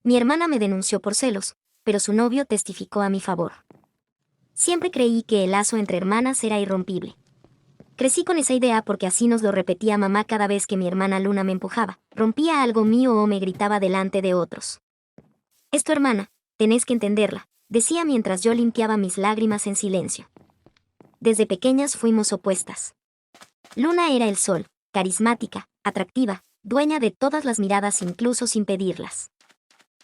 Mi hermana me denunció por celos, pero su novio testificó a mi favor. Siempre creí que el lazo entre hermanas era irrompible. Crecí con esa idea porque así nos lo repetía mamá cada vez que mi hermana Luna me empujaba, rompía algo mío o me gritaba delante de otros. «Es tu hermana, tenés que entenderla», decía mientras yo limpiaba mis lágrimas en silencio. Desde pequeñas fuimos opuestas. Luna era el sol, carismática, atractiva, dueña de todas las miradas incluso sin pedirlas.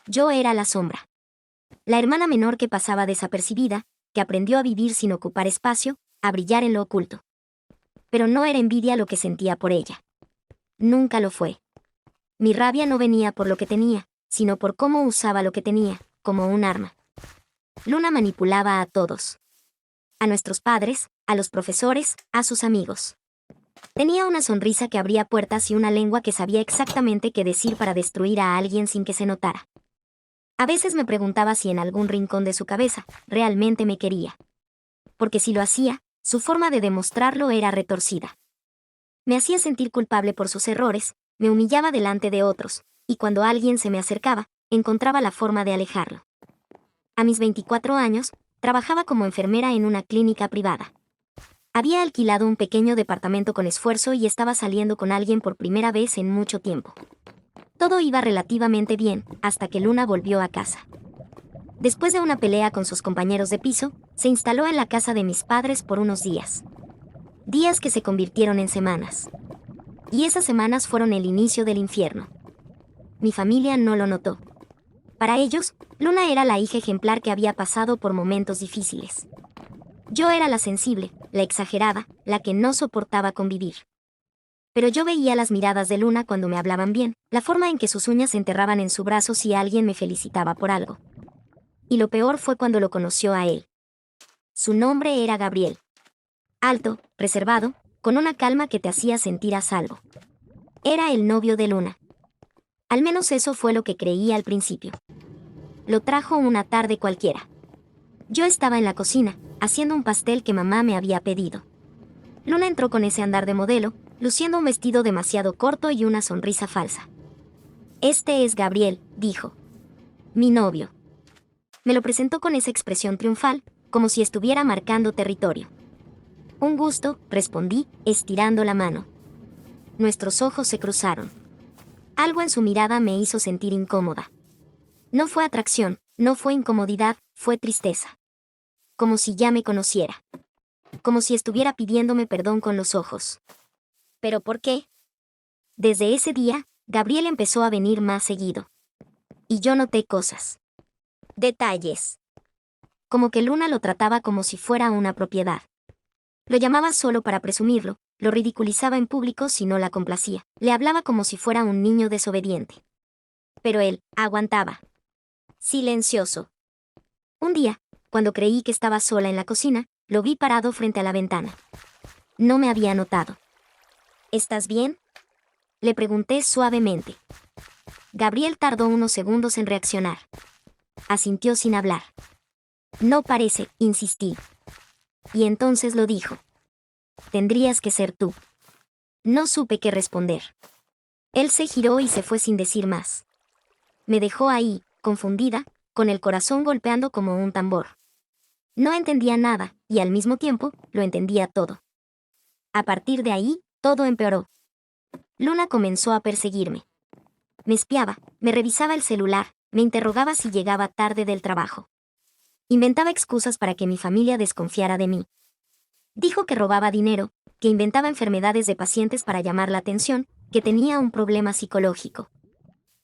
Yo era la sombra. La hermana menor que pasaba desapercibida, que aprendió a vivir sin ocupar espacio, a brillar en lo oculto. Pero no era envidia lo que sentía por ella. Nunca lo fue. Mi rabia no venía por lo que tenía, sino por cómo usaba lo que tenía, como un arma. Luna manipulaba a todos. A nuestros padres, a los profesores, a sus amigos. Tenía una sonrisa que abría puertas y una lengua que sabía exactamente qué decir para destruir a alguien sin que se notara. A veces me preguntaba si en algún rincón de su cabeza realmente me quería. Porque si lo hacía, su forma de demostrarlo era retorcida. Me hacía sentir culpable por sus errores, me humillaba delante de otros, y cuando alguien se me acercaba, encontraba la forma de alejarlo. A mis 24 años, trabajaba como enfermera en una clínica privada. Había alquilado un pequeño departamento con esfuerzo y estaba saliendo con alguien por primera vez en mucho tiempo. Todo iba relativamente bien, hasta que Luna volvió a casa. Después de una pelea con sus compañeros de piso, se instaló en la casa de mis padres por unos días. Días que se convirtieron en semanas. Y esas semanas fueron el inicio del infierno. Mi familia no lo notó. Para ellos, Luna era la hija ejemplar que había pasado por momentos difíciles. Yo era la sensible, la exagerada, la que no soportaba convivir. Pero yo veía las miradas de Luna cuando me hablaban bien, la forma en que sus uñas se enterraban en su brazo si alguien me felicitaba por algo. Y lo peor fue cuando lo conoció a él. Su nombre era Gabriel. Alto, reservado, con una calma que te hacía sentir a salvo. Era el novio de Luna. Al menos eso fue lo que creía al principio. Lo trajo una tarde cualquiera. Yo estaba en la cocina, haciendo un pastel que mamá me había pedido. Luna entró con ese andar de modelo, luciendo un vestido demasiado corto y una sonrisa falsa. «Este es Gabriel», dijo. «Mi novio». Me lo presentó con esa expresión triunfal, como si estuviera marcando territorio. «Un gusto», respondí, estirando la mano. Nuestros ojos se cruzaron. Algo en su mirada me hizo sentir incómoda. No fue atracción, no fue incomodidad, fue tristeza. Como si ya me conociera. Como si estuviera pidiéndome perdón con los ojos. ¿Pero por qué? Desde ese día, Gabriel empezó a venir más seguido. Y yo noté cosas. Detalles. Como que Luna lo trataba como si fuera una propiedad. Lo llamaba solo para presumirlo, lo ridiculizaba en público si no la complacía, le hablaba como si fuera un niño desobediente. Pero él aguantaba. Silencioso. Un día, cuando creí que estaba sola en la cocina, lo vi parado frente a la ventana. No me había notado. ¿Estás bien?, le pregunté suavemente. Gabriel tardó unos segundos en reaccionar. Asintió sin hablar. No parece, insistí. Y entonces lo dijo. Tendrías que ser tú. No supe qué responder. Él se giró y se fue sin decir más. Me dejó ahí, confundida, con el corazón golpeando como un tambor. No entendía nada, y al mismo tiempo, lo entendía todo. A partir de ahí, todo empeoró. Luna comenzó a perseguirme. Me espiaba, me revisaba el celular, me interrogaba si llegaba tarde del trabajo. Inventaba excusas para que mi familia desconfiara de mí. Dijo que robaba dinero, que inventaba enfermedades de pacientes para llamar la atención, que tenía un problema psicológico.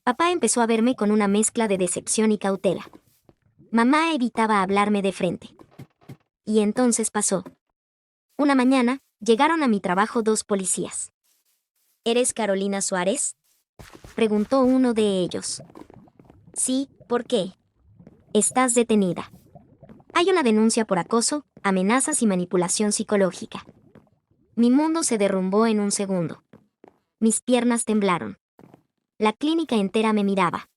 Papá empezó a verme con una mezcla de decepción y cautela. Mamá evitaba hablarme de frente. Y entonces pasó. Una mañana, llegaron a mi trabajo 2 policías. ¿Eres Carolina Suárez?, preguntó uno de ellos. Sí, ¿por qué? Estás detenida. Hay una denuncia por acoso, amenazas y manipulación psicológica. Mi mundo se derrumbó en un segundo. Mis piernas temblaron. La clínica entera me miraba.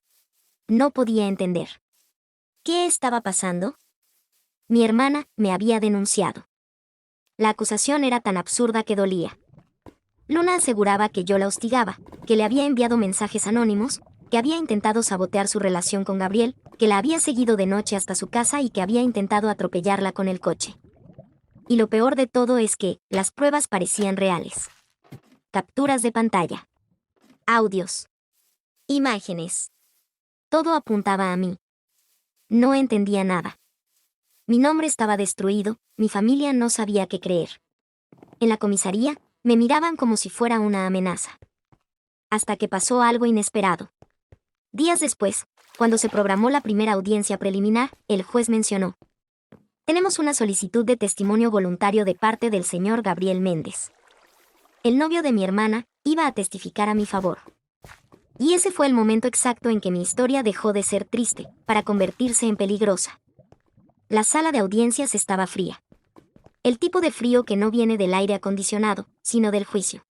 No podía entender. ¿Qué estaba pasando? Mi hermana me había denunciado. La acusación era tan absurda que dolía. Luna aseguraba que yo la hostigaba, que le había enviado mensajes anónimos, que había intentado sabotear su relación con Gabriel, que la había seguido de noche hasta su casa y que había intentado atropellarla con el coche. Y lo peor de todo es que las pruebas parecían reales. Capturas de pantalla. Audios. Imágenes. Todo apuntaba a mí. No entendía nada. Mi nombre estaba destruido, mi familia no sabía qué creer. En la comisaría, me miraban como si fuera una amenaza. Hasta que pasó algo inesperado. Días después, cuando se programó la primera audiencia preliminar, el juez mencionó: tenemos una solicitud de testimonio voluntario de parte del señor Gabriel Méndez. El novio de mi hermana iba a testificar a mi favor. Y ese fue el momento exacto en que mi historia dejó de ser triste, para convertirse en peligrosa. La sala de audiencias estaba fría. El tipo de frío que no viene del aire acondicionado, sino del juicio.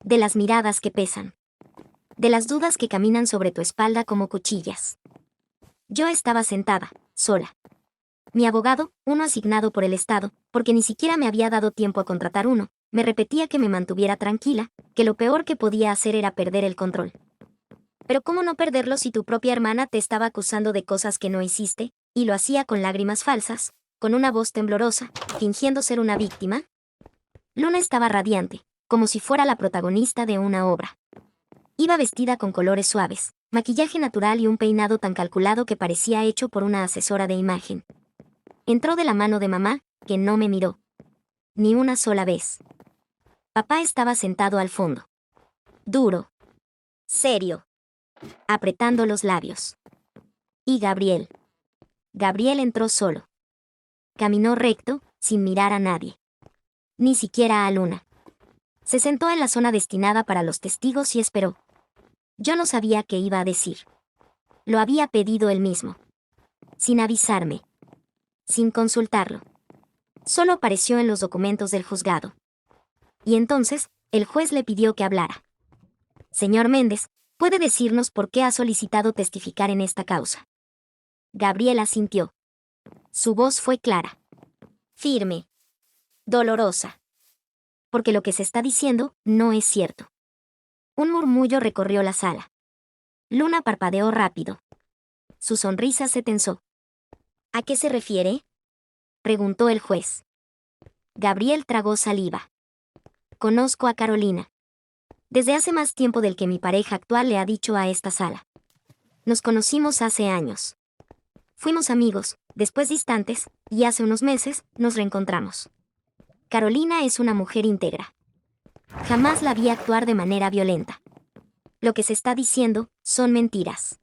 De las miradas que pesan. De las dudas que caminan sobre tu espalda como cuchillas. Yo estaba sentada, sola. Mi abogado, uno asignado por el Estado, porque ni siquiera me había dado tiempo a contratar uno, me repetía que me mantuviera tranquila, que lo peor que podía hacer era perder el control. Pero ¿cómo no perderlo si tu propia hermana te estaba acusando de cosas que no hiciste, y lo hacía con lágrimas falsas, con una voz temblorosa, fingiendo ser una víctima? Luna estaba radiante, como si fuera la protagonista de una obra. Iba vestida con colores suaves, maquillaje natural y un peinado tan calculado que parecía hecho por una asesora de imagen. Entró de la mano de mamá, que no me miró. Ni una sola vez. Papá estaba sentado al fondo. Duro. Serio. Apretando los labios. Y Gabriel. Gabriel entró solo. Caminó recto, sin mirar a nadie. Ni siquiera a Luna. Se sentó en la zona destinada para los testigos y esperó. Yo no sabía qué iba a decir. Lo había pedido él mismo. Sin avisarme. Sin consultarlo. Solo apareció en los documentos del juzgado. Y entonces, el juez le pidió que hablara. Señor Méndez, ¿puede decirnos por qué ha solicitado testificar en esta causa? Gabriel asintió. Su voz fue clara. Firme. Dolorosa. Porque lo que se está diciendo no es cierto. Un murmullo recorrió la sala. Luna parpadeó rápido. Su sonrisa se tensó. ¿A qué se refiere?, preguntó el juez. Gabriel tragó saliva. Conozco a Carolina. Desde hace más tiempo del que mi pareja actual le ha dicho a esta sala. Nos conocimos hace años. Fuimos amigos, después distantes, y hace unos meses nos reencontramos. Carolina es una mujer íntegra. Jamás la vi actuar de manera violenta. Lo que se está diciendo son mentiras.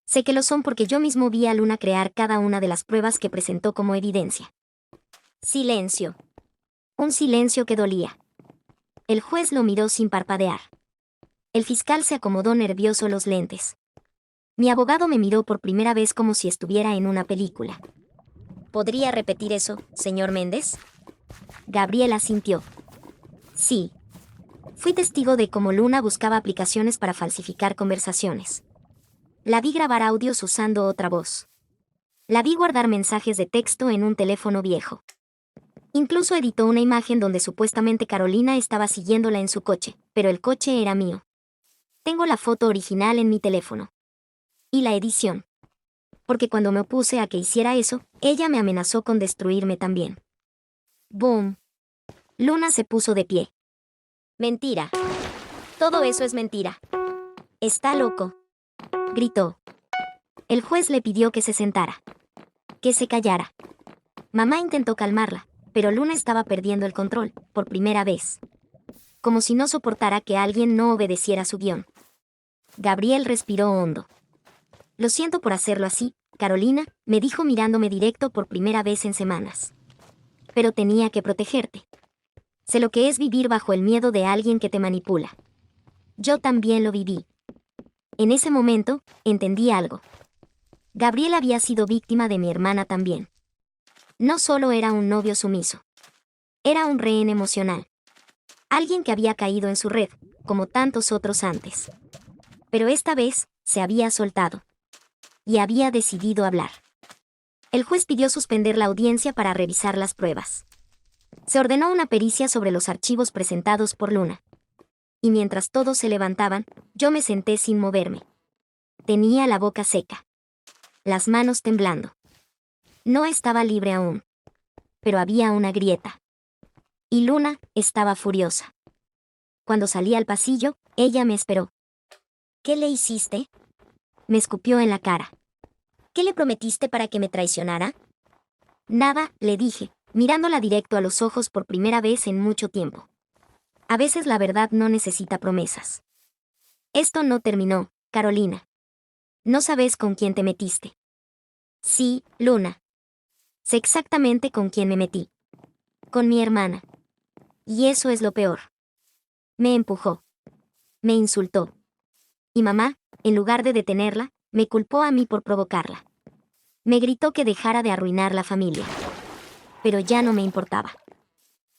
Sé que lo son porque yo mismo vi a Luna crear cada una de las pruebas que presentó como evidencia. Silencio. Un silencio que dolía. El juez lo miró sin parpadear. El fiscal se acomodó nervioso los lentes. Mi abogado me miró por primera vez como si estuviera en una película. ¿Podría repetir eso, señor Méndez? Gabriel asintió. Sí. Fui testigo de cómo Luna buscaba aplicaciones para falsificar conversaciones. La vi grabar audios usando otra voz. La vi guardar mensajes de texto en un teléfono viejo. Incluso editó una imagen donde supuestamente Carolina estaba siguiéndola en su coche, pero el coche era mío. Tengo la foto original en mi teléfono. Y la edición. Porque cuando me opuse a que hiciera eso, ella me amenazó con destruirme también. ¡Boom! Luna se puso de pie. Mentira. Todo eso es mentira. Está loco. Gritó. El juez le pidió que se sentara. Que se callara. Mamá intentó calmarla, pero Luna estaba perdiendo el control, por primera vez. Como si no soportara que alguien no obedeciera su guión. Gabriel respiró hondo. Lo siento por hacerlo así, Carolina, me dijo mirándome directo por primera vez en semanas. Pero tenía que protegerte. Sé lo que es vivir bajo el miedo de alguien que te manipula. Yo también lo viví. En ese momento, entendí algo. Gabriel había sido víctima de mi hermana también. No solo era un novio sumiso. Era un rehén emocional. Alguien que había caído en su red, como tantos otros antes. Pero esta vez, se había soltado. Y había decidido hablar. El juez pidió suspender la audiencia para revisar las pruebas. Se ordenó una pericia sobre los archivos presentados por Luna. Y mientras todos se levantaban, yo me senté sin moverme. Tenía la boca seca, las manos temblando. No estaba libre aún, pero había una grieta. Y Luna estaba furiosa. Cuando salí al pasillo, ella me esperó. ¿Qué le hiciste? Me escupió en la cara. ¿Qué le prometiste para que me traicionara? Nada, le dije, mirándola directo a los ojos por primera vez en mucho tiempo. A veces la verdad no necesita promesas. Esto no terminó, Carolina. No sabes con quién te metiste. Sí, Luna. Sé exactamente con quién me metí. Con mi hermana. Y eso es lo peor. Me empujó. Me insultó. Y mamá, en lugar de detenerla, me culpó a mí por provocarla. Me gritó que dejara de arruinar la familia. Pero ya no me importaba.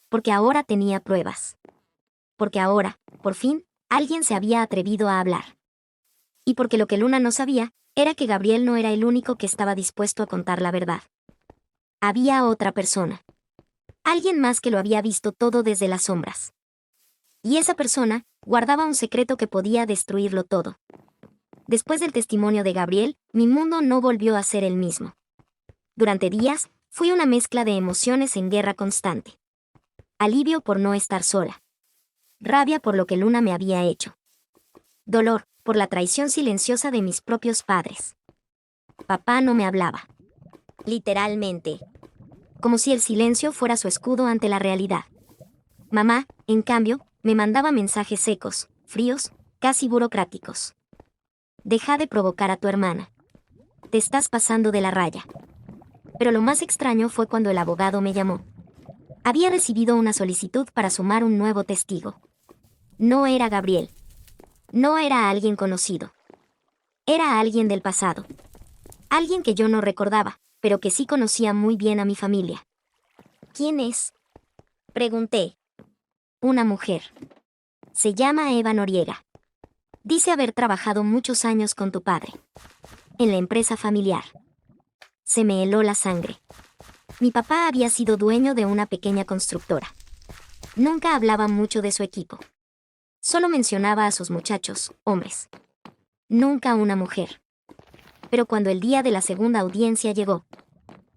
Porque ahora tenía pruebas. Porque ahora, por fin, alguien se había atrevido a hablar. Y porque lo que Luna no sabía, era que Gabriel no era el único que estaba dispuesto a contar la verdad. Había otra persona. Alguien más que lo había visto todo desde las sombras. Y esa persona guardaba un secreto que podía destruirlo todo. Después del testimonio de Gabriel, mi mundo no volvió a ser el mismo. Durante días, fui una mezcla de emociones en guerra constante. Alivio por no estar sola. Rabia por lo que Luna me había hecho. Dolor por la traición silenciosa de mis propios padres. Papá no me hablaba. Literalmente. Como si el silencio fuera su escudo ante la realidad. Mamá, en cambio, me mandaba mensajes secos, fríos, casi burocráticos. Deja de provocar a tu hermana. Te estás pasando de la raya. Pero lo más extraño fue cuando el abogado me llamó. Había recibido una solicitud para sumar un nuevo testigo. No era Gabriel. No era alguien conocido. Era alguien del pasado. Alguien que yo no recordaba, pero que sí conocía muy bien a mi familia. ¿Quién es? Pregunté. Una mujer. Se llama Eva Noriega. Dice haber trabajado muchos años con tu padre. En la empresa familiar. Se me heló la sangre. Mi papá había sido dueño de una pequeña constructora. Nunca hablaba mucho de su equipo. Solo mencionaba a sus muchachos, hombres. Nunca una mujer. Pero cuando el día de la segunda audiencia llegó,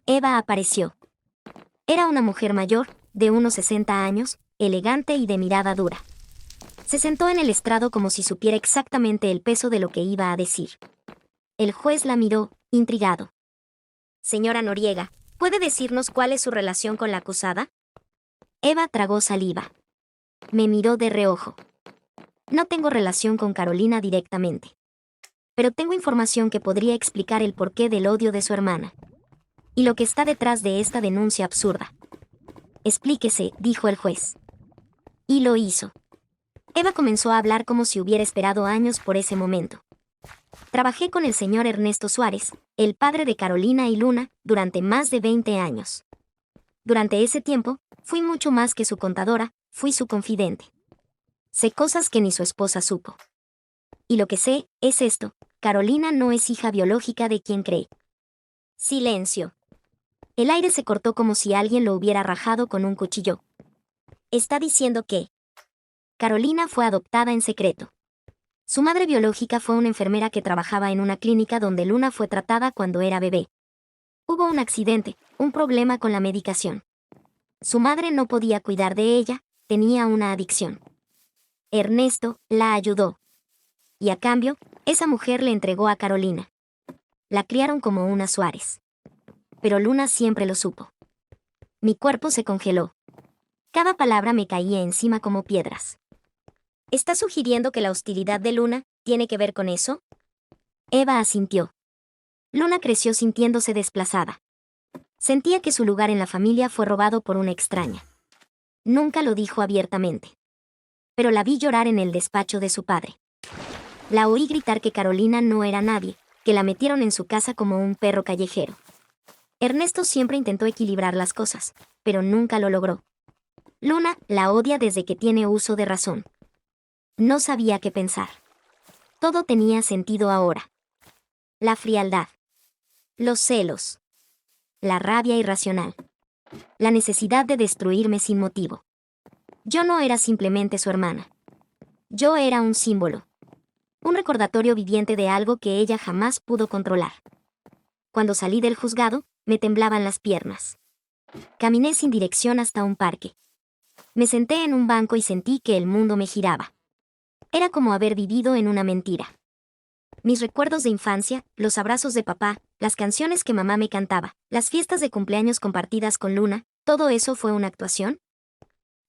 Eva apareció. Era una mujer mayor, de unos 60 años, elegante y de mirada dura. Se sentó en el estrado como si supiera exactamente el peso de lo que iba a decir. El juez la miró, intrigado. Señora Noriega, ¿puede decirnos cuál es su relación con la acusada? Eva tragó saliva. Me miró de reojo. No tengo relación con Carolina directamente. Pero tengo información que podría explicar el porqué del odio de su hermana. Y lo que está detrás de esta denuncia absurda. Explíquese, dijo el juez. Y lo hizo. Eva comenzó a hablar como si hubiera esperado años por ese momento. Trabajé con el señor Ernesto Suárez, el padre de Carolina y Luna, durante más de 20 años. Durante ese tiempo, fui mucho más que su contadora, fui su confidente. Sé cosas que ni su esposa supo. Y lo que sé, es esto, Carolina no es hija biológica de quien cree. Silencio. El aire se cortó como si alguien lo hubiera rajado con un cuchillo. Está diciendo que Carolina fue adoptada en secreto. Su madre biológica fue una enfermera que trabajaba en una clínica donde Luna fue tratada cuando era bebé. Hubo un accidente, un problema con la medicación. Su madre no podía cuidar de ella, tenía una adicción. Ernesto la ayudó. Y a cambio, esa mujer le entregó a Carolina. La criaron como una Suárez. Pero Luna siempre lo supo. Mi cuerpo se congeló. Cada palabra me caía encima como piedras. ¿Estás sugiriendo que la hostilidad de Luna tiene que ver con eso? Eva asintió. Luna creció sintiéndose desplazada. Sentía que su lugar en la familia fue robado por una extraña. Nunca lo dijo abiertamente. Pero la vi llorar en el despacho de su padre. La oí gritar que Carolina no era nadie, que la metieron en su casa como un perro callejero. Ernesto siempre intentó equilibrar las cosas, pero nunca lo logró. Luna la odia desde que tiene uso de razón. No sabía qué pensar. Todo tenía sentido ahora. La frialdad. Los celos. La rabia irracional. La necesidad de destruirme sin motivo. Yo no era simplemente su hermana. Yo era un símbolo. Un recordatorio viviente de algo que ella jamás pudo controlar. Cuando salí del juzgado, me temblaban las piernas. Caminé sin dirección hasta un parque. Me senté en un banco y sentí que el mundo me giraba. Era como haber vivido en una mentira. Mis recuerdos de infancia, los abrazos de papá, las canciones que mamá me cantaba, las fiestas de cumpleaños compartidas con Luna, ¿todo eso fue una actuación?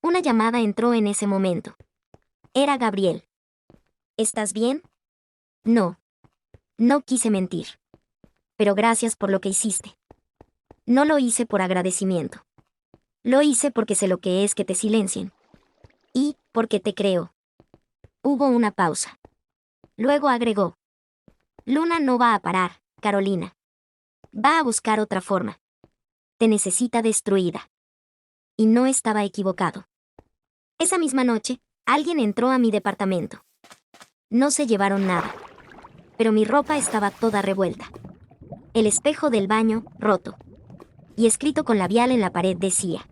Una llamada entró en ese momento. Era Gabriel. ¿Estás bien? No. No quise mentir. Pero gracias por lo que hiciste. No lo hice por agradecimiento. Lo hice porque sé lo que es que te silencien. Y, porque te creo. Hubo una pausa. Luego agregó. Luna no va a parar, Carolina. Va a buscar otra forma. Te necesita destruida. Y no estaba equivocado. Esa misma noche, alguien entró a mi departamento. No se llevaron nada. Pero mi ropa estaba toda revuelta. El espejo del baño, roto. Y escrito con labial en la pared decía: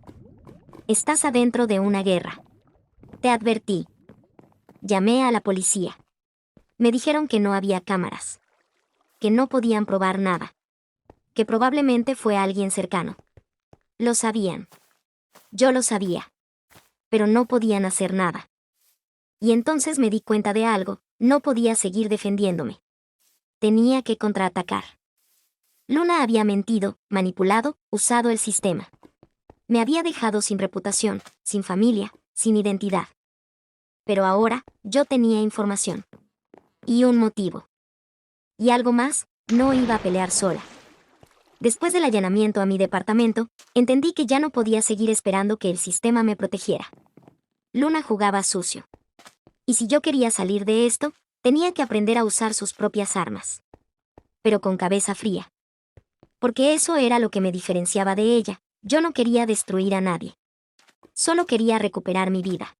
estás adentro de una guerra. Te advertí. Llamé a la policía. Me dijeron que no había cámaras. Que no podían probar nada. Que probablemente fue alguien cercano. Lo sabían. Yo lo sabía. Pero no podían hacer nada. Y entonces me di cuenta de algo, no podía seguir defendiéndome. Tenía que contraatacar. Luna había mentido, manipulado, usado el sistema. Me había dejado sin reputación, sin familia, sin identidad. Pero ahora, yo tenía información. Y un motivo. Y algo más, no iba a pelear sola. Después del allanamiento a mi departamento, entendí que ya no podía seguir esperando que el sistema me protegiera. Luna jugaba sucio. Y si yo quería salir de esto, tenía que aprender a usar sus propias armas. Pero con cabeza fría. Porque eso era lo que me diferenciaba de ella. Yo no quería destruir a nadie. Solo quería recuperar mi vida.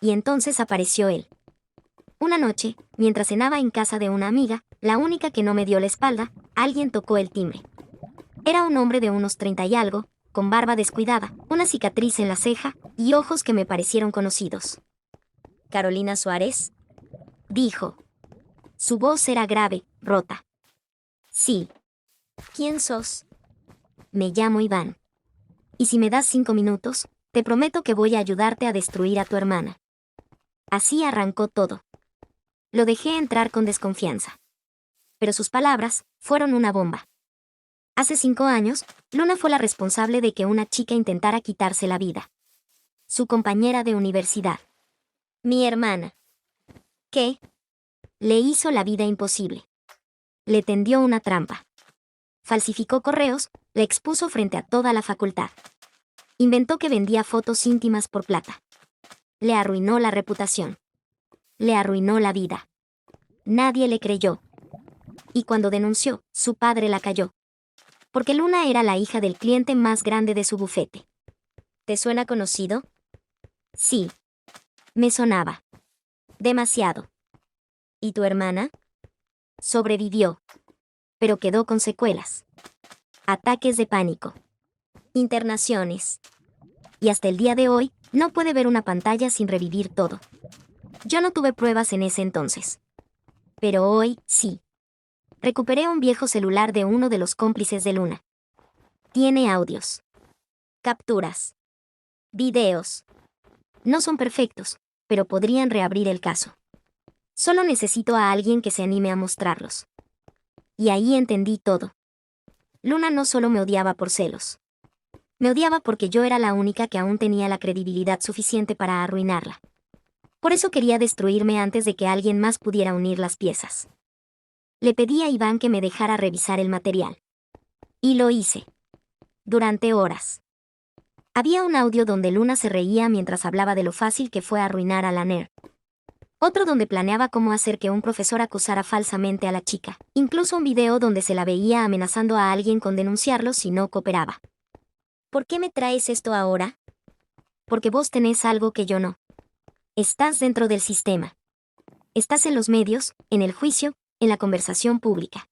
Y entonces apareció él. Una noche, mientras cenaba en casa de una amiga, la única que no me dio la espalda, alguien tocó el timbre. Era un hombre de unos 30 y algo, con barba descuidada, una cicatriz en la ceja y ojos que me parecieron conocidos. ¿Carolina Suárez? Dijo. Su voz era grave, rota. Sí. ¿Quién sos? Me llamo Iván. Y si me das 5 minutos, te prometo que voy a ayudarte a destruir a tu hermana. Así arrancó todo. Lo dejé entrar con desconfianza. Pero sus palabras fueron una bomba. Hace 5 años, Luna fue la responsable de que una chica intentara quitarse la vida. Su compañera de universidad. Mi hermana. ¿Qué? Le hizo la vida imposible. Le tendió una trampa. Falsificó correos, le expuso frente a toda la facultad. Inventó que vendía fotos íntimas por plata. Le arruinó la reputación. Le arruinó la vida. Nadie le creyó. Y cuando denunció, su padre la calló. Porque Luna era la hija del cliente más grande de su bufete. ¿Te suena conocido? Sí. Me sonaba. Demasiado. ¿Y tu hermana? Sobrevivió. Pero quedó con secuelas. Ataques de pánico. Internaciones. Y hasta el día de hoy, no puede ver una pantalla sin revivir todo. Yo no tuve pruebas en ese entonces. Pero hoy, sí. Recuperé un viejo celular de uno de los cómplices de Luna. Tiene audios. Capturas. Videos. No son perfectos, pero podrían reabrir el caso. Solo necesito a alguien que se anime a mostrarlos. Y ahí entendí todo. Luna no solo me odiaba por celos. Me odiaba porque yo era la única que aún tenía la credibilidad suficiente para arruinarla. Por eso quería destruirme antes de que alguien más pudiera unir las piezas. Le pedí a Iván que me dejara revisar el material. Y lo hice. Durante horas. Había un audio donde Luna se reía mientras hablaba de lo fácil que fue arruinar a la nerd. Otro donde planeaba cómo hacer que un profesor acusara falsamente a la chica. Incluso un video donde se la veía amenazando a alguien con denunciarlo si no cooperaba. ¿Por qué me traes esto ahora? Porque vos tenés algo que yo no. Estás dentro del sistema. Estás en los medios, en el juicio, en la conversación pública.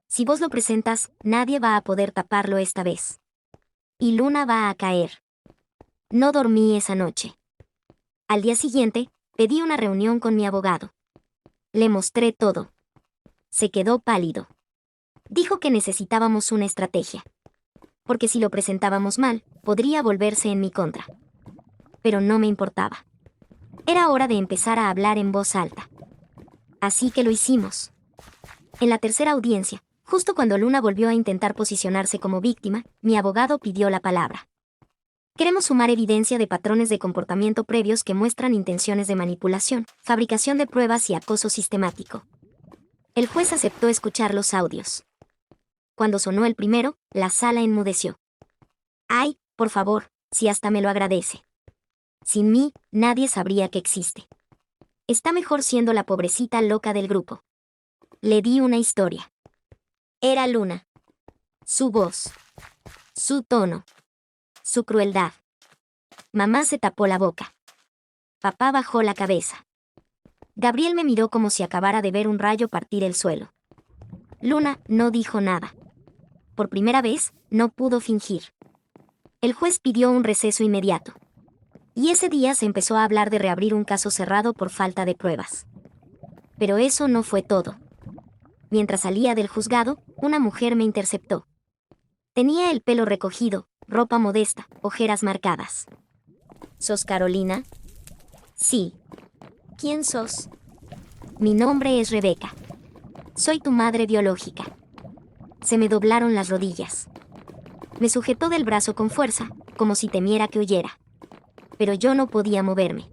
Si vos lo presentas, nadie va a poder taparlo esta vez. Y Luna va a caer. No dormí esa noche. Al día siguiente, pedí una reunión con mi abogado. Le mostré todo. Se quedó pálido. Dijo que necesitábamos una estrategia. Porque si lo presentábamos mal, podría volverse en mi contra. Pero no me importaba. Era hora de empezar a hablar en voz alta. Así que lo hicimos. En la tercera audiencia, justo cuando Luna volvió a intentar posicionarse como víctima, mi abogado pidió la palabra. Queremos sumar evidencia de patrones de comportamiento previos que muestran intenciones de manipulación, fabricación de pruebas y acoso sistemático. El juez aceptó escuchar los audios. Cuando sonó el primero, la sala enmudeció. Ay, por favor, si hasta me lo agradece. Sin mí, nadie sabría que existe. Está mejor siendo la pobrecita loca del grupo. Le di una historia. Era Luna. Su voz. Su tono. Su crueldad. Mamá se tapó la boca. Papá bajó la cabeza. Gabriel me miró como si acabara de ver un rayo partir el suelo. Luna no dijo nada. Por primera vez, no pudo fingir. El juez pidió un receso inmediato. Y ese día se empezó a hablar de reabrir un caso cerrado por falta de pruebas. Pero eso no fue todo. Mientras salía del juzgado, una mujer me interceptó. Tenía el pelo recogido, ropa modesta, ojeras marcadas. ¿Sos Carolina? Sí. ¿Quién sos? Mi nombre es Rebeca. Soy tu madre biológica. Se me doblaron las rodillas. Me sujetó del brazo con fuerza, como si temiera que huyera. Pero yo no podía moverme.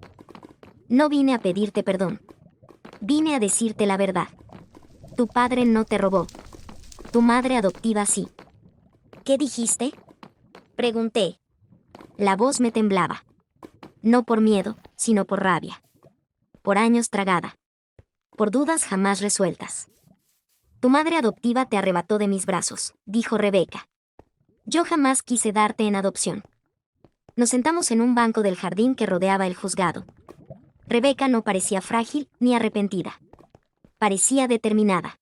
No vine a pedirte perdón. Vine a decirte la verdad. Tu padre no te robó. Tu madre adoptiva sí. ¿Qué dijiste? Pregunté. La voz me temblaba. No por miedo, sino por rabia. Por años tragada. Por dudas jamás resueltas. Tu madre adoptiva te arrebató de mis brazos, dijo Rebeca. Yo jamás quise darte en adopción. Nos sentamos en un banco del jardín que rodeaba el juzgado. Rebeca no parecía frágil ni arrepentida. Parecía determinada.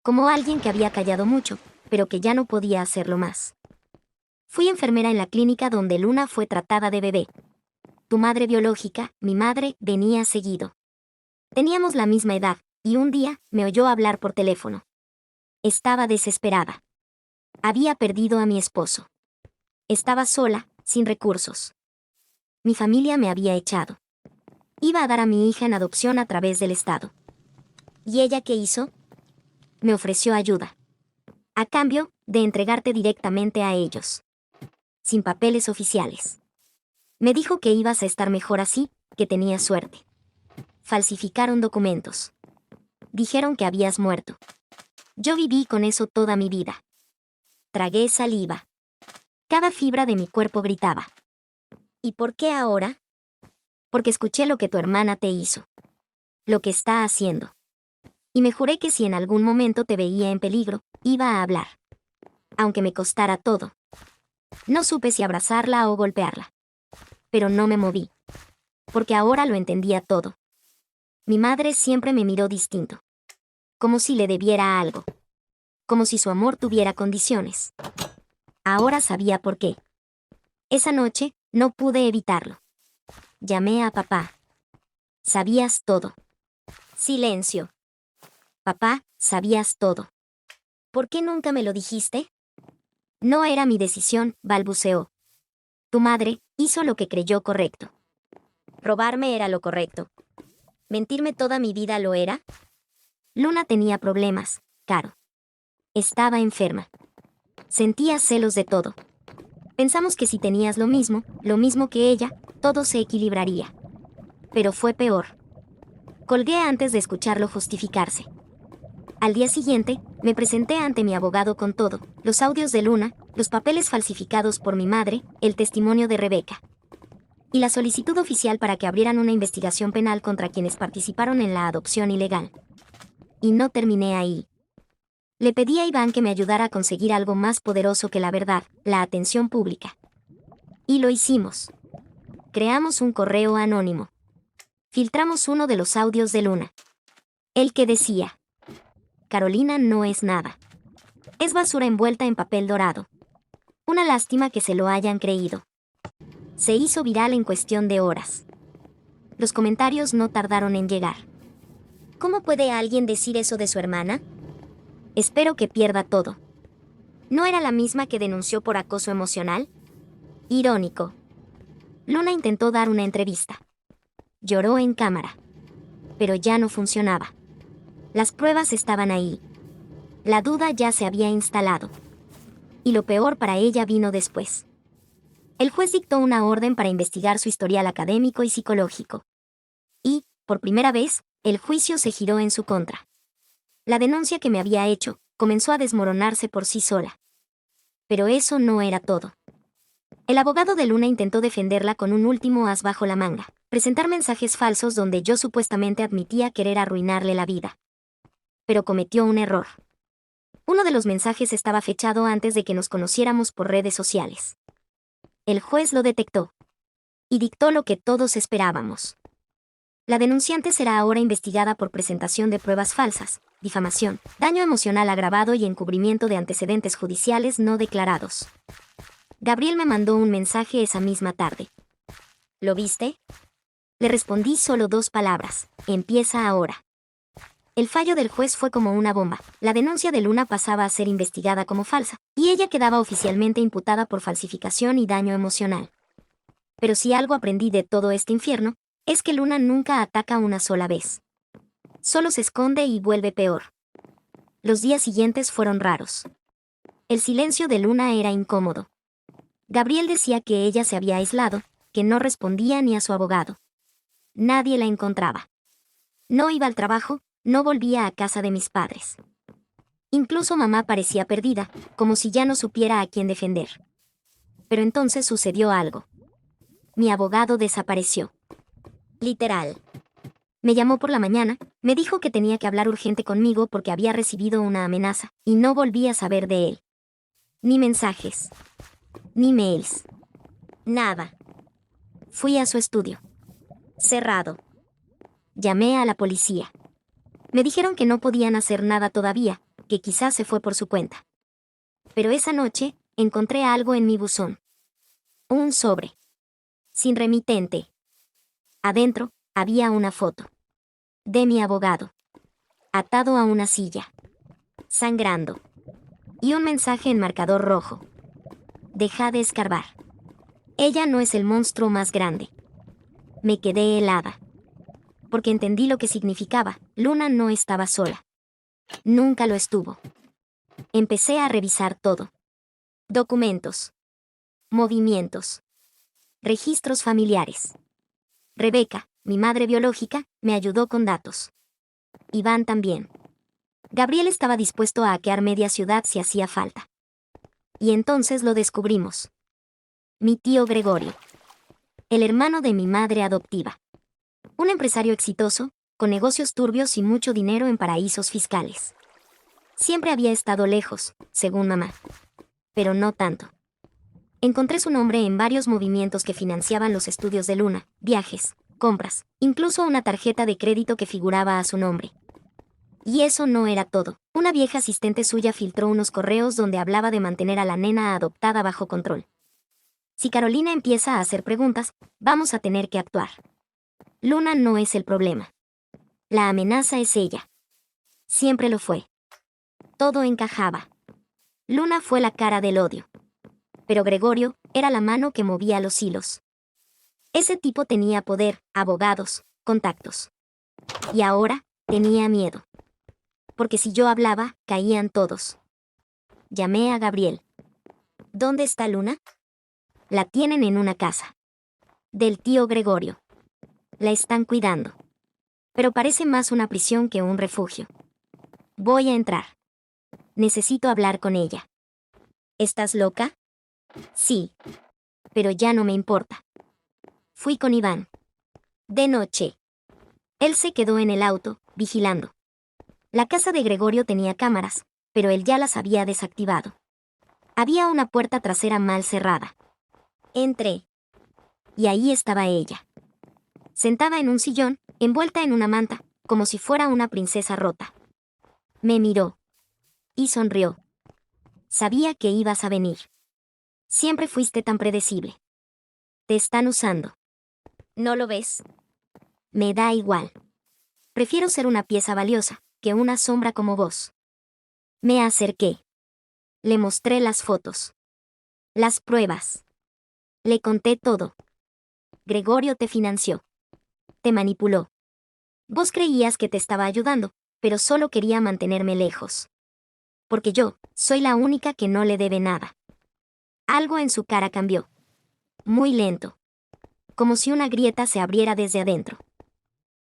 Como alguien que había callado mucho, pero que ya no podía hacerlo más. Fui enfermera en la clínica donde Luna fue tratada de bebé. Tu madre biológica, mi madre, venía seguido. Teníamos la misma edad, y un día me oyó hablar por teléfono. Estaba desesperada. Había perdido a mi esposo. Estaba sola, sin recursos. Mi familia me había echado. Iba a dar a mi hija en adopción a través del Estado. ¿Y ella qué hizo? Me ofreció ayuda. A cambio de entregarte directamente a ellos. Sin papeles oficiales. Me dijo que ibas a estar mejor así, que tenías suerte. Falsificaron documentos. Dijeron que habías muerto. Yo viví con eso toda mi vida. Tragué saliva. Cada fibra de mi cuerpo gritaba. ¿Y por qué ahora? Porque escuché lo que tu hermana te hizo. Lo que está haciendo. Y me juré que si en algún momento te veía en peligro, iba a hablar. Aunque me costara todo. No supe si abrazarla o golpearla. Pero no me moví. Porque ahora lo entendía todo. Mi madre siempre me miró distinto. Como si le debiera algo. Como si su amor tuviera condiciones. Ahora sabía por qué. Esa noche, no pude evitarlo. Llamé a papá. Sabías todo. Silencio. Papá, sabías todo. ¿Por qué nunca me lo dijiste? No era mi decisión, balbuceó. Tu madre hizo lo que creyó correcto. Robarme era lo correcto. ¿Mentirme toda mi vida lo era? Luna tenía problemas, Caro. Estaba enferma. Sentía celos de todo. Pensamos que si tenías lo mismo que ella, todo se equilibraría. Pero fue peor. Colgué antes de escucharlo justificarse. Al día siguiente, me presenté ante mi abogado con todo, los audios de Luna, los papeles falsificados por mi madre, el testimonio de Rebeca. Y la solicitud oficial para que abrieran una investigación penal contra quienes participaron en la adopción ilegal. Y no terminé ahí. Le pedí a Iván que me ayudara a conseguir algo más poderoso que la verdad, la atención pública. Y lo hicimos. Creamos un correo anónimo. Filtramos uno de los audios de Luna. El que decía: Carolina no es nada. Es basura envuelta en papel dorado. Una lástima que se lo hayan creído. Se hizo viral en cuestión de horas. Los comentarios no tardaron en llegar. ¿Cómo puede alguien decir eso de su hermana? Espero que pierda todo. ¿No era la misma que denunció por acoso emocional? Irónico. Luna intentó dar una entrevista. Lloró en cámara. Pero ya no funcionaba. Las pruebas estaban ahí. La duda ya se había instalado. Y lo peor para ella vino después. El juez dictó una orden para investigar su historial académico y psicológico. Y, por primera vez, el juicio se giró en su contra. La denuncia que me había hecho comenzó a desmoronarse por sí sola. Pero eso no era todo. El abogado de Luna intentó defenderla con un último as bajo la manga, presentar mensajes falsos donde yo supuestamente admitía querer arruinarle la vida. Pero cometió un error. Uno de los mensajes estaba fechado antes de que nos conociéramos por redes sociales. El juez lo detectó. Y dictó lo que todos esperábamos. La denunciante será ahora investigada por presentación de pruebas falsas, difamación, daño emocional agravado y encubrimiento de antecedentes judiciales no declarados. Gabriel me mandó un mensaje esa misma tarde. ¿Lo viste? Le respondí solo 2 palabras. Empieza ahora. El fallo del juez fue como una bomba. La denuncia de Luna pasaba a ser investigada como falsa, y ella quedaba oficialmente imputada por falsificación y daño emocional. Pero si algo aprendí de todo este infierno, es que Luna nunca ataca una sola vez. Solo se esconde y vuelve peor. Los días siguientes fueron raros. El silencio de Luna era incómodo. Gabriel decía que ella se había aislado, que no respondía ni a su abogado. Nadie la encontraba. No iba al trabajo, no volvía a casa de mis padres. Incluso mamá parecía perdida, como si ya no supiera a quién defender. Pero entonces sucedió algo. Mi abogado desapareció. Literal. Me llamó por la mañana, me dijo que tenía que hablar urgente conmigo porque había recibido una amenaza, y no volví a saber de él. Ni mensajes. Ni mails. Nada. Fui a su estudio. Cerrado. Llamé a la policía. Me dijeron que no podían hacer nada todavía, que quizás se fue por su cuenta. Pero esa noche, encontré algo en mi buzón. Un sobre. Sin remitente. Adentro, había una foto. De mi abogado. Atado a una silla. Sangrando. Y un mensaje en marcador rojo. Deja de escarbar. Ella no es el monstruo más grande. Me quedé helada. Porque entendí lo que significaba. Luna no estaba sola. Nunca lo estuvo. Empecé a revisar todo. Documentos. Movimientos. Registros familiares. Rebeca, mi madre biológica, me ayudó con datos. Iván también. Gabriel estaba dispuesto a hackear media ciudad si hacía falta. Y entonces lo descubrimos. Mi tío Gregorio. El hermano de mi madre adoptiva. Un empresario exitoso, con negocios turbios y mucho dinero en paraísos fiscales. Siempre había estado lejos, según mamá. Pero no tanto. Encontré su nombre en varios movimientos que financiaban los estudios de Luna, viajes, compras, incluso una tarjeta de crédito que figuraba a su nombre. Y eso no era todo. Una vieja asistente suya filtró unos correos donde hablaba de mantener a la nena adoptada bajo control. Si Carolina empieza a hacer preguntas, vamos a tener que actuar. Luna no es el problema. La amenaza es ella. Siempre lo fue. Todo encajaba. Luna fue la cara del odio. Pero Gregorio era la mano que movía los hilos. Ese tipo tenía poder, abogados, contactos. Y ahora, tenía miedo. Porque si yo hablaba, caían todos. Llamé a Gabriel. ¿Dónde está Luna? La tienen en una casa. Del tío Gregorio. La están cuidando. Pero parece más una prisión que un refugio. Voy a entrar. Necesito hablar con ella. ¿Estás loca? Sí. Pero ya no me importa. Fui con Iván. De noche. Él se quedó en el auto, vigilando. La casa de Gregorio tenía cámaras, pero él ya las había desactivado. Había una puerta trasera mal cerrada. Entré. Y ahí estaba ella. Sentada en un sillón, envuelta en una manta, como si fuera una princesa rota. Me miró. Y sonrió. Sabía que ibas a venir. Siempre fuiste tan predecible. Te están usando. ¿No lo ves? Me da igual. Prefiero ser una pieza valiosa que una sombra como vos. Me acerqué. Le mostré las fotos. Las pruebas. Le conté todo. Gregorio te financió. Te manipuló. Vos creías que te estaba ayudando, pero solo quería mantenerme lejos. Porque yo soy la única que no le debe nada. Algo en su cara cambió. Muy lento. Como si una grieta se abriera desde adentro.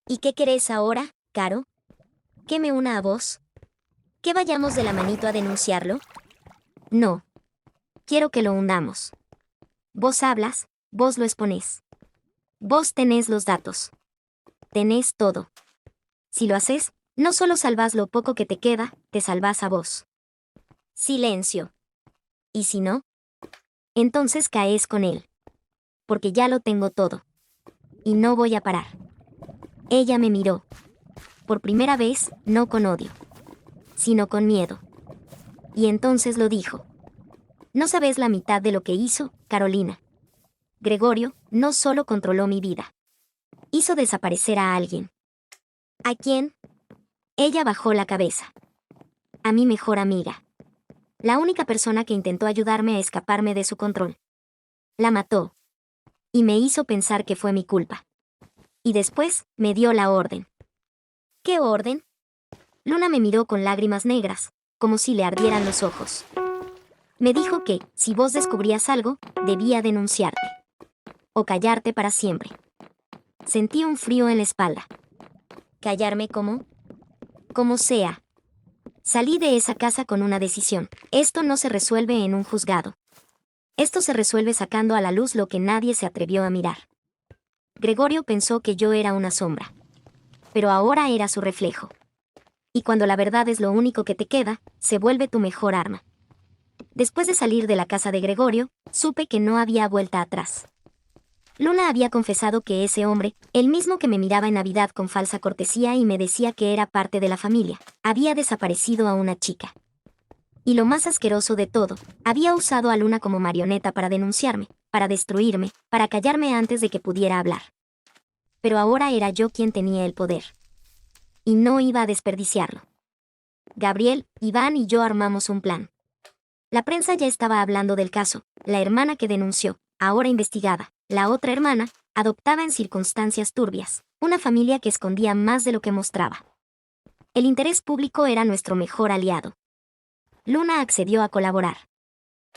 ¿Y qué querés ahora, Caro? ¿Que me una a vos? ¿Que vayamos de la manito a denunciarlo? No. Quiero que lo hundamos. Vos hablas, vos lo exponés. Vos tenés los datos. Tenés todo. Si lo haces, no solo salvás lo poco que te queda, te salvás a vos. Silencio. ¿Y si no? Entonces caes con él. Porque ya lo tengo todo. Y no voy a parar. Ella me miró. Por primera vez, no con odio, sino con miedo. Y entonces lo dijo. No sabes la mitad de lo que hizo, Carolina. Gregorio no solo controló mi vida. Hizo desaparecer a alguien. ¿A quién? Ella bajó la cabeza. A mi mejor amiga. La única persona que intentó ayudarme a escaparme de su control. La mató. Y me hizo pensar que fue mi culpa. Y después me dio la orden. ¿Qué orden? Luna me miró con lágrimas negras, como si le ardieran los ojos. Me dijo que, si vos descubrías algo, debía denunciarte. O callarte para siempre. Sentí un frío en la espalda. ¿Callarme cómo? Como sea. Salí de esa casa con una decisión. Esto no se resuelve en un juzgado. Esto se resuelve sacando a la luz lo que nadie se atrevió a mirar. Gregorio pensó que yo era una sombra. Pero ahora era su reflejo. Y cuando la verdad es lo único que te queda, se vuelve tu mejor arma. Después de salir de la casa de Gregorio, supe que no había vuelta atrás. Luna había confesado que ese hombre, el mismo que me miraba en Navidad con falsa cortesía y me decía que era parte de la familia, había desaparecido a una chica. Y lo más asqueroso de todo, había usado a Luna como marioneta para denunciarme, para destruirme, para callarme antes de que pudiera hablar. Pero ahora era yo quien tenía el poder. Y no iba a desperdiciarlo. Gabriel, Iván y yo armamos un plan. La prensa ya estaba hablando del caso, la hermana que denunció, ahora investigada, la otra hermana, adoptada en circunstancias turbias, una familia que escondía más de lo que mostraba. El interés público era nuestro mejor aliado. Luna accedió a colaborar.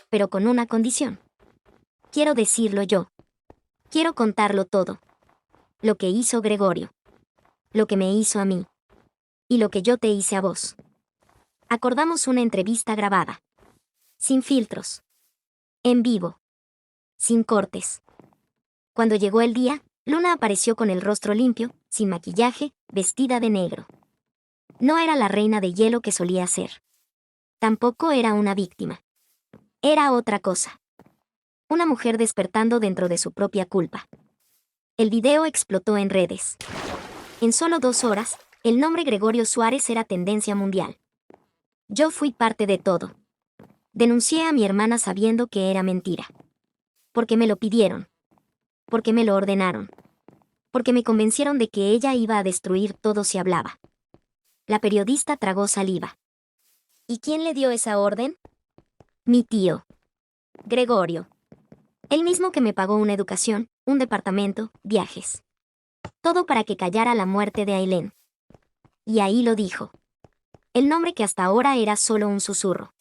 Pero con una condición. Quiero decirlo yo. Quiero contarlo todo. Lo que hizo Gregorio. Lo que me hizo a mí. Y lo que yo te hice a vos. Acordamos una entrevista grabada. Sin filtros. En vivo. Sin cortes. Cuando llegó el día, Luna apareció con el rostro limpio, sin maquillaje, vestida de negro. No era la reina de hielo que solía ser. Tampoco era una víctima. Era otra cosa. Una mujer despertando dentro de su propia culpa. El video explotó en redes. En solo 2 horas, el nombre Gregorio Suárez era tendencia mundial. Yo fui parte de todo. Denuncié a mi hermana sabiendo que era mentira. Porque me lo pidieron. Porque me lo ordenaron. Porque me convencieron de que ella iba a destruir todo si hablaba. La periodista tragó saliva. ¿Y quién le dio esa orden? Mi tío. Gregorio. El mismo que me pagó una educación, un departamento, viajes. Todo para que callara la muerte de Ailén. Y ahí lo dijo. El nombre que hasta ahora era solo un susurro.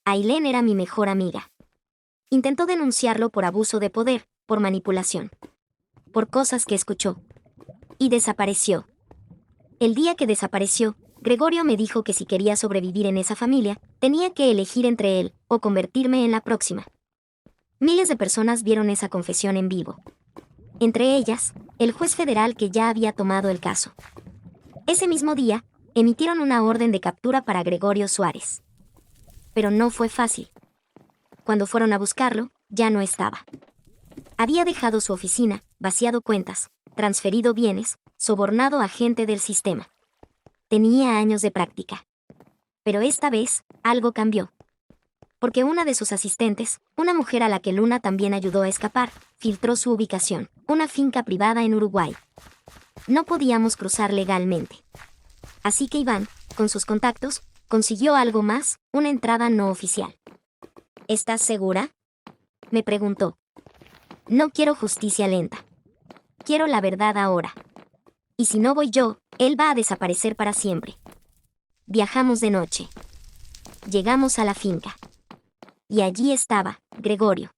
Ailén era mi mejor amiga. Intentó denunciarlo por abuso de poder, por manipulación. Por cosas que escuchó. Y desapareció. El día que desapareció, Gregorio me dijo que si quería sobrevivir en esa familia, tenía que elegir entre él, o convertirme en la próxima. Miles de personas vieron esa confesión en vivo. Entre ellas, el juez federal que ya había tomado el caso. Ese mismo día, emitieron una orden de captura para Gregorio Suárez. Pero no fue fácil. Cuando fueron a buscarlo, ya no estaba. Había dejado su oficina, vaciado cuentas, transferido bienes, sobornado a gente del sistema. Tenía años de práctica. Pero esta vez, algo cambió. Porque una de sus asistentes, una mujer a la que Luna también ayudó a escapar, filtró su ubicación, una finca privada en Uruguay. No podíamos cruzar legalmente. Así que Iván, con sus contactos, consiguió algo más, una entrada no oficial. ¿Estás segura?, me preguntó. No quiero justicia lenta. Quiero la verdad ahora. Y si no voy yo, él va a desaparecer para siempre. Viajamos de noche. Llegamos a la finca. Y allí estaba, Gregorio.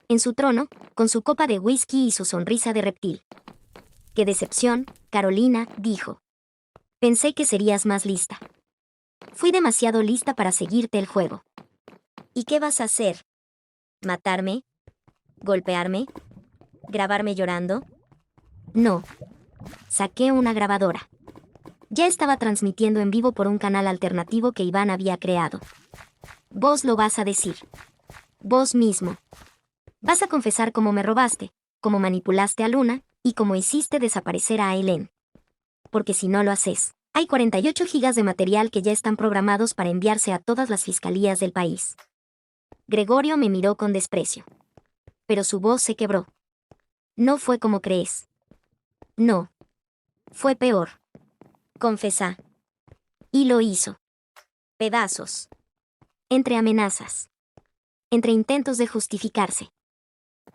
En su trono, con su copa de whisky y su sonrisa de reptil. ¡Qué decepción, Carolina!, dijo. Pensé que serías más lista. Fui demasiado lista para seguirte el juego. ¿Y qué vas a hacer? ¿Matarme? ¿Golpearme? ¿Grabarme llorando? No. Saqué una grabadora. Ya estaba transmitiendo en vivo por un canal alternativo que Iván había creado. Vos lo vas a decir. Vos mismo. Vas a confesar cómo me robaste, cómo manipulaste a Luna, y cómo hiciste desaparecer a Aileen. Porque si no lo haces, hay 48 gigas de material que ya están programados para enviarse a todas las fiscalías del país. Gregorio me miró con desprecio. Pero su voz se quebró. No fue como crees. No. Fue peor. Confesá. Y lo hizo. Pedazos. Entre amenazas. Entre intentos de justificarse.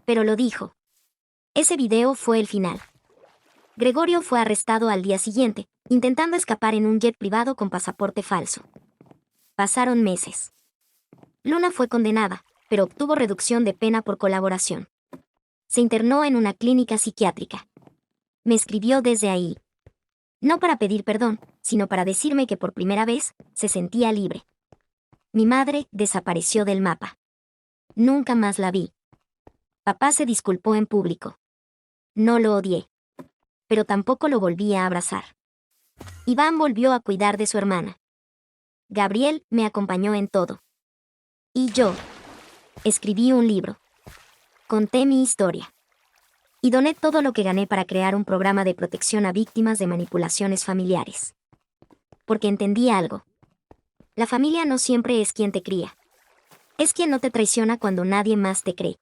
Pero lo dijo. Ese video fue el final. Gregorio fue arrestado al día siguiente, intentando escapar en un jet privado con pasaporte falso. Pasaron meses. Luna fue condenada, pero obtuvo reducción de pena por colaboración. Se internó en una clínica psiquiátrica. Me escribió desde ahí. No para pedir perdón, sino para decirme que por primera vez se sentía libre. Mi madre desapareció del mapa. Nunca más la vi. Papá se disculpó en público. No lo odié. Pero tampoco lo volví a abrazar. Iván volvió a cuidar de su hermana. Gabriel me acompañó en todo. Y yo escribí un libro. Conté mi historia. Y doné todo lo que gané para crear un programa de protección a víctimas de manipulaciones familiares. Porque entendí algo. La familia no siempre es quien te cría. Es quien no te traiciona cuando nadie más te cree.